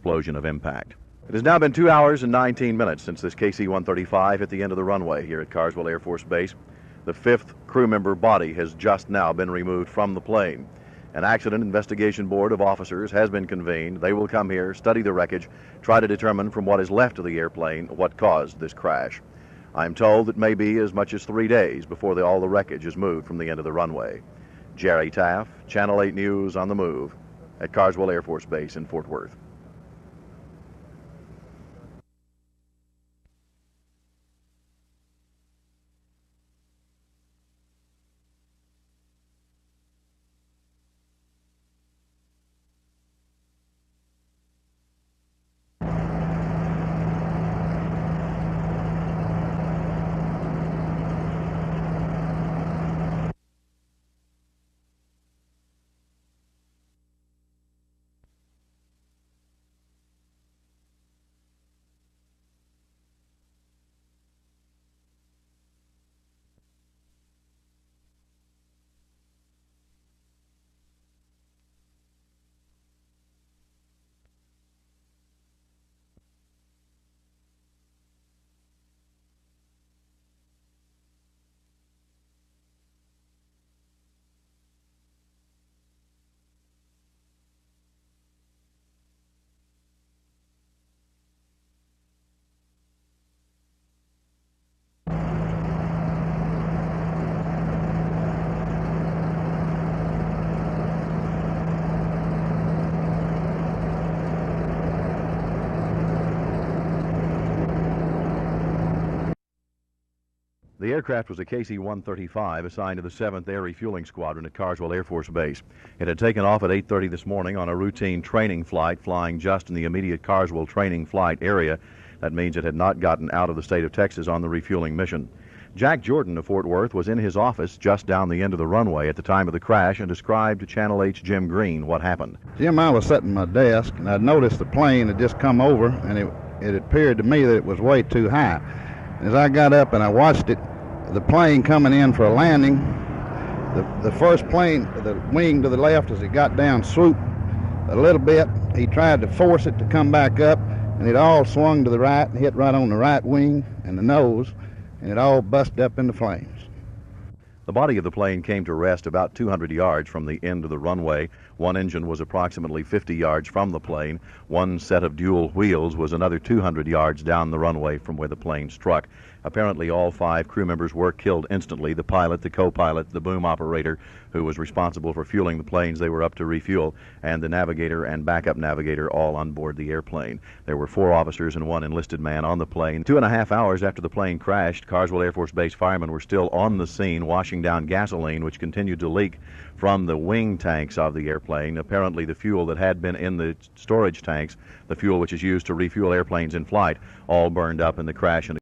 explosion of impact. It has now been 2 hours and 19 minutes since this KC-135 hit the end of the runway here at Carswell Air Force Base. The fifth crew member body has just now been removed from the plane. An accident investigation board of officers has been convened. They will come here, study the wreckage, try to determine from what is left of the airplane what caused this crash. I'm told it may be as much as 3 days before all the wreckage is moved from the end of the runway. Jerry Taff, Channel 8 News on the move at Carswell Air Force Base in Fort Worth. The aircraft was a KC-135 assigned to the 7th Air Refueling Squadron at Carswell Air Force Base. It had taken off at 8:30 this morning on a routine training flight, flying just in the immediate Carswell training flight area. That means it had not gotten out of the state of Texas on the refueling mission. Jack Jordan of Fort Worth was in his office just down the end of the runway at the time of the crash and described to Channel 8's Jim Green what happened. Jim, I was sitting at my desk and I'd noticed the plane had just come over, and it appeared to me that it was way too high. As I got up and I watched it, the plane coming in for a landing, the first plane, the wing to the left, as it got down, swooped a little bit. He tried to force it to come back up, and it all swung to the right and hit right on the right wing and the nose, and it all busted up into flames. The body of the plane came to rest about 200 yards from the end of the runway. One engine was approximately 50 yards from the plane. One set of dual wheels was another 200 yards down the runway from where the plane struck. Apparently, all 5 crew members were killed instantly. The pilot, the co-pilot, the boom operator, who was responsible for fueling the planes they were up to refuel, and the navigator and backup navigator, all on board the airplane. There were 4 officers and 1 enlisted man on the plane. 2.5 hours after the plane crashed, Carswell Air Force Base firemen were still on the scene washing down gasoline, which continued to leak from the wing tanks of the airplane. Apparently, the fuel that had been in the storage tanks, the fuel which is used to refuel airplanes in flight, all burned up in the crash and